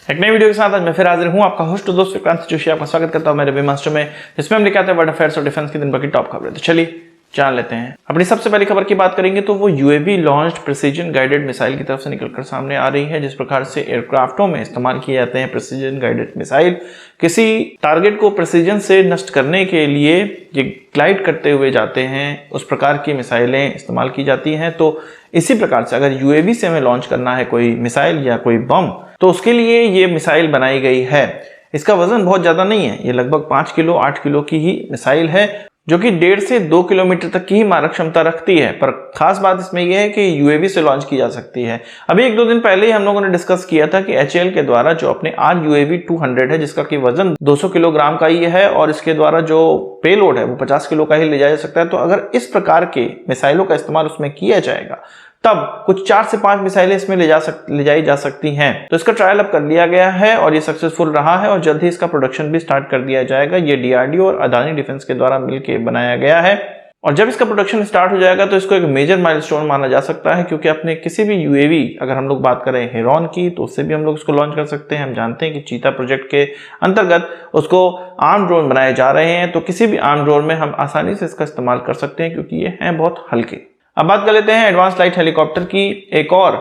एक नई वीडियो के साथ आज मैं फिर हाजिर हूं, आपका होस्ट दोस्त विक्रांत जोशी आपका स्वागत करता हूं मेरे वेब मास्टर में, जिसमें हम लिखाते हैं वर्ल्ड अफेयर्स और डिफेंस की दिन भर की टॉप खबरें। तो चलिए जान लेते हैं। अपनी सबसे पहली खबर की बात करेंगे तो वो UAV launched precision guided missile की तरफ से निकलकर सामने आ रही है। जिस प्रकार से एयरक्राफ्टों में इस्तेमाल किए जाते हैं प्रिसीजन गाइडेड मिसाइल, किसी टारगेट को प्रिसीजन से नष्ट करने के लिए ये ग्लाइड करते हुए जाते हैं, उस प्रकार की मिसाइलें इस्तेमाल की जाती हैं। तो इसी प्रकार से अगर यूएवी से हमें लॉन्च करना है कोई मिसाइल या कोई बम, तो उसके लिए ये मिसाइल बनाई गई है। इसका वजन बहुत ज्यादा नहीं है, ये लगभग 5 किलो 8 किलो की ही मिसाइल है, जो कि 1.5 से 2 किलोमीटर तक की ही मारक क्षमता रखती है। पर खास बात इसमें यह है कि यूएवी से लॉन्च की जा सकती है। अभी 1-2 दिन पहले ही हम लोगों ने डिस्कस किया था कि एचएएल के द्वारा जो अपने RUAV 200 है, जिसका कि वजन 200 किलोग्राम का ही है और इसके द्वारा जो पेलोड है वो 50 किलो का ही ले जाया जा सकता है। तो अगर इस प्रकार के मिसाइलों का इस्तेमाल उसमें किया जाएगा तब कुछ 4 से 5 मिसाइलें इसमें ले जाई जा सकती हैं। तो इसका ट्रायल अब कर लिया गया है और ये सक्सेसफुल रहा है और जल्द ही इसका प्रोडक्शन भी स्टार्ट कर दिया जाएगा। ये DRDO और अदानी डिफेंस के द्वारा मिलकर बनाया गया है और जब इसका प्रोडक्शन स्टार्ट हो जाएगा तो इसको एक मेजर माइलस्टोन माना जा सकता है, क्योंकि अपने किसी भी यूएवी, अगर हम लोग बात करें हेरॉन की, तो उससे भी हम लोग इसको लॉन्च कर सकते हैं। हम जानते हैं कि चीता प्रोजेक्ट के अंतर्गत उसको आर्म ड्रोन बनाए जा रहे हैं, तो किसी भी आर्म ड्रोन में हम आसानी से इसका इस्तेमाल कर सकते हैं क्योंकि ये हैं बहुत हल्के। अब बात कर लेते हैं एडवांस लाइट हेलीकॉप्टर की। एक और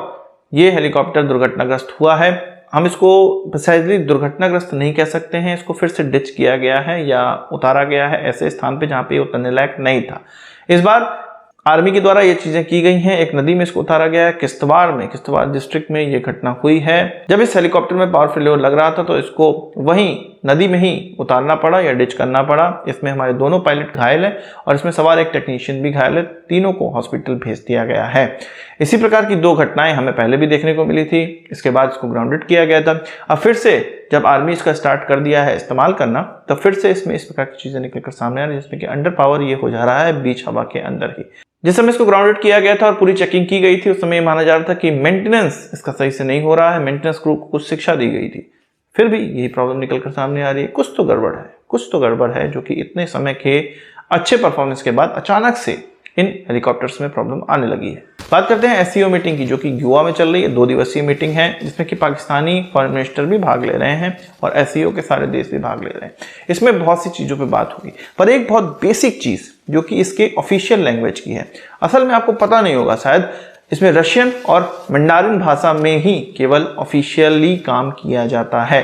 ये हेलीकॉप्टर दुर्घटनाग्रस्त हुआ है। हम इसको प्रिसाइजली दुर्घटनाग्रस्त नहीं कह सकते हैं, इसको फिर से डिच किया गया है या उतारा गया है ऐसे स्थान पे जहां पे ये उतरने लायक नहीं था। इस बार आर्मी के द्वारा ये चीजें की गई हैं। एक नदी में इसको उतारा गया है, किश्तवाड़ डिस्ट्रिक्ट में ये घटना हुई है। जब इस हेलीकॉप्टर में पावर फेलियर लग रहा था तो इसको वहीं नदी में ही उतारना पड़ा या डिच करना पड़ा। इसमें हमारे दोनों पायलट घायल हैं और इसमें सवार एक टेक्नीशियन भी घायल है। तीनों को हॉस्पिटल भेज दिया गया है। इसी प्रकार की 2 घटनाएं हमें पहले भी देखने को मिली थी, इसके बाद इसको ग्राउंडेड किया गया था। अब फिर से जब आर्मी इसका स्टार्ट कर दिया है इस्तेमाल करना, तो फिर से इसमें इस प्रकार की चीजें निकलकर सामने आ रही है, जिसमें कि अंडर पावर ये हो जा रहा है बीच हवा के अंदर ही। जिस समय इसको ग्राउंडेड किया गया था और पूरी चेकिंग की गई थी, उस समय माना जा रहा था कि मेंटेनेंस इसका सही से नहीं हो रहा है, मेंटेनेंस क्रू को कुछ शिक्षा दी गई थी। फिर भी यही प्रॉब्लम निकलकर सामने आ रही है। कुछ तो गड़बड़ है जो कि इतने समय के अच्छे परफॉर्मेंस के बाद अचानक से इन हेलीकॉप्टर्स में प्रॉब्लम आने लगी है। बात करते हैं SCO मीटिंग की, जो कि गोवा में चल रही है। 2 दिवसीय मीटिंग है जिसमें कि पाकिस्तानी फॉरेन मिनिस्टर भी भाग ले रहे हैं और SCO के सारे देश भी भाग ले रहे हैं। इसमें बहुत सी चीजों पे बात होगी, पर एक बहुत बेसिक चीज जो कि इसके ऑफिशियल लैंग्वेज की है, असल में आपको पता नहीं होगा शायद, इसमें रशियन और मंडारिन भाषा में ही केवल ऑफिशियली काम किया जाता है।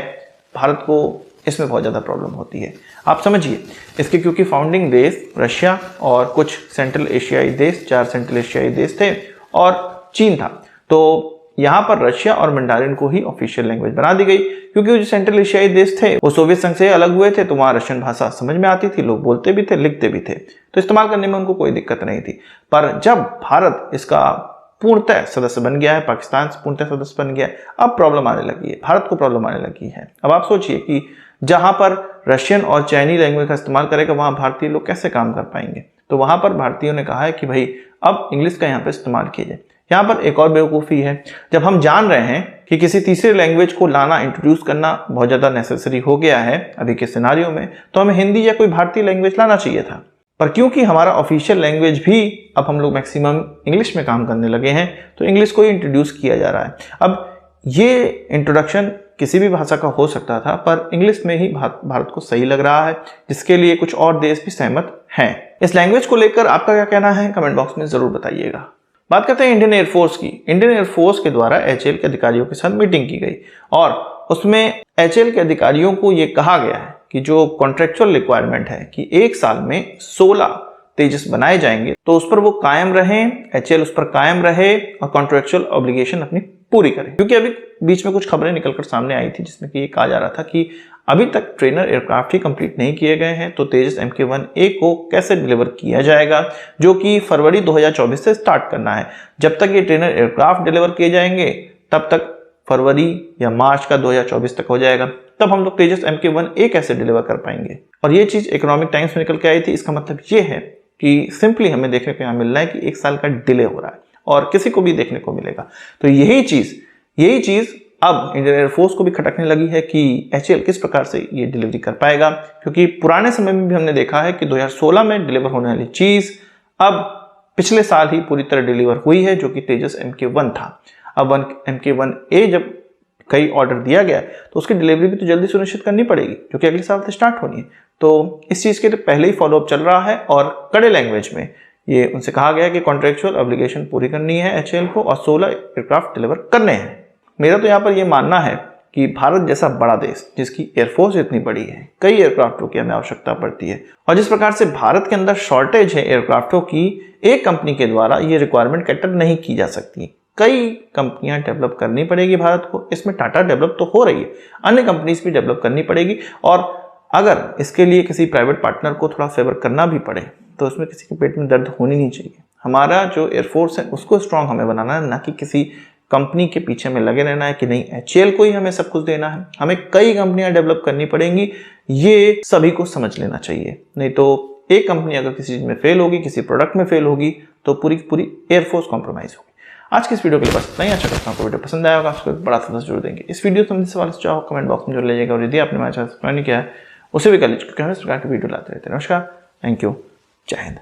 भारत को इसमें बहुत ज़्यादा प्रॉब्लम होती है, आप समझिए इसके, क्योंकि फाउंडिंग देश रशिया और कुछ सेंट्रल एशियाई देश, 4 सेंट्रल एशियाई देश थे और चीन था। तो यहाँ पर रशिया और मंडारिन को ही ऑफिशियल लैंग्वेज बना दी गई, क्योंकि जो सेंट्रल एशियाई देश थे वो सोवियत संघ से अलग हुए थे, तो वहाँ रशियन भाषा समझ में आती थी, लोग बोलते भी थे, लिखते भी थे, तो इस्तेमाल करने में उनको कोई दिक्कत नहीं थी। पर जब भारत इसका पूर्णतः सदस्य बन गया है, पाकिस्तान पूर्णतः सदस्य बन गया है, अब प्रॉब्लम आने लगी है, भारत को प्रॉब्लम आने लगी है। अब आप सोचिए कि जहां पर रशियन और चाइनीज लैंग्वेज का इस्तेमाल करेगा वहां भारतीय लोग कैसे काम कर पाएंगे। तो वहां पर भारतीयों ने कहा है कि भाई अब इंग्लिश का यहाँ पर इस्तेमाल किया जाए। यहाँ पर एक और बेवकूफ़ी है, जब हम जान रहे हैं कि किसी तीसरे लैंग्वेज को लाना, इंट्रोड्यूस करना बहुत ज़्यादा नेसेसरी हो गया है अभी के सिनारियो में, तो हमें हिंदी या कोई भारतीय लैंग्वेज लाना चाहिए था। पर क्योंकि हमारा ऑफिशियल लैंग्वेज भी अब हम लोग मैक्सिमम इंग्लिश में काम करने लगे हैं, तो इंग्लिश को ही इंट्रोड्यूस किया जा रहा है। अब ये इंट्रोडक्शन किसी भी भाषा का हो सकता था, पर इंग्लिश में ही भारत को सही लग रहा है, जिसके लिए कुछ और देश भी सहमत हैं। इस लैंग्वेज को लेकर आपका क्या कहना है, कमेंट बॉक्स में जरूर बताइएगा। बात करते हैं इंडियन एयरफोर्स की। इंडियन एयरफोर्स के द्वारा HAL के अधिकारियों के साथ मीटिंग की गई और उसमें HAL के अधिकारियों को यह कहा गया है कि जो कॉन्ट्रेक्चुअल रिक्वायरमेंट है कि 1 साल में 16 तेजस बनाए जाएंगे, तो उस पर वो कायम रहें, HAL उस पर कायम रहे और कॉन्ट्रेक्चुअल ऑब्लिगेशन अपनी पूरी करें। क्योंकि अभी बीच में कुछ खबरें निकलकर सामने आई थी जिसमें कि ये कहा जा रहा था कि अभी तक ट्रेनर एयरक्राफ्ट ही कंप्लीट नहीं किए गए हैं, तो तेजस MK1A को कैसे डिलीवर किया जाएगा, जो कि फरवरी 2024 से स्टार्ट करना है। जब तक ये ट्रेनर एयरक्राफ्ट डिलीवर किए जाएंगे तब तक फरवरी या मार्च का 2024 तक हो जाएगा, तब हम लोग तेजस MK1A कैसे डिलीवर कर पाएंगे। और ये चीज इकोनॉमिक टाइम्स में निकल के आई थी। इसका मतलब ये है कि सिंपली हमें देखने को यहाँ मिल रहा है कि 1 साल का डिले हो रहा है और किसी को भी देखने को मिलेगा। तो यही चीज अब इंडियन एयरफोर्स को भी खटकने लगी है कि HAL किस प्रकार से ये डिलीवरी कर पाएगा, क्योंकि पुराने समय में भी हमने देखा है कि 2016 में डिलीवर होने वाली चीज अब पिछले साल ही पूरी तरह डिलीवर हुई है, जो कि तेजस MK1 था। अब MK1A जब कई ऑर्डर दिया गया है तो उसकी डिलीवरी भी तो जल्दी सुनिश्चित करनी पड़ेगी, जो कि अगले साल से स्टार्ट होनी है। तो इस चीज़ के पहले ही फॉलोअप चल रहा है और कड़े लैंग्वेज में ये उनसे कहा गया कि कॉन्ट्रेक्चुअल ऑब्लिगेशन पूरी करनी है HAL को और 16 एयरक्राफ्ट डिलीवर करने हैं। मेरा तो यहाँ पर ये मानना है कि भारत जैसा बड़ा देश जिसकी एयरफोर्स इतनी बड़ी है, कई एयरक्राफ्टों की हमें आवश्यकता पड़ती है, और जिस प्रकार से भारत के अंदर शॉर्टेज है एयरक्राफ्टों की, एक कंपनी के द्वारा ये रिक्वायरमेंट कैटर नहीं की जा सकती। कई कंपनियां डेवलप करनी पड़ेगी भारत को। इसमें टाटा डेवलप तो हो रही है, अन्य कंपनीज भी डेवलप करनी पड़ेगी, और अगर इसके लिए किसी प्राइवेट पार्टनर को थोड़ा फेवर करना भी पड़े तो उसमें किसी के पेट में दर्द होनी नहीं चाहिए। हमारा जो एयरफोर्स है उसको स्ट्रांग हमें बनाना है, ना कि किसी कंपनी के पीछे में लगे रहना है कि नहीं HAL को ही हमें सब कुछ देना है। हमें कई कंपनियां डेवलप करनी पड़ेंगी, ये सभी को समझ लेना चाहिए। नहीं तो एक कंपनी अगर किसी चीज में फेल होगी, किसी प्रोडक्ट में फेल होगी, तो पूरी पूरी एयरफोर्स कॉम्प्रोमाइज होगी। आज की इस वीडियो के लिए बस इतना ही। अच्छा करता हूँ आपको वीडियो पसंद आया होगा, आपको बड़ा सा जरूर देंगे। इस वीडियो संबंधित सवाल चाहो कमेंट बॉक्स में जरूर लीजिएगा, और यदि आपने हमारे चैनल सब्सक्राइब नहीं किया है उसे भी कर लीजिए, क्योंकि हम इस प्रकार की वीडियो लाते रहते हैं। नमस्कार, थैंक यू, जय हिंद।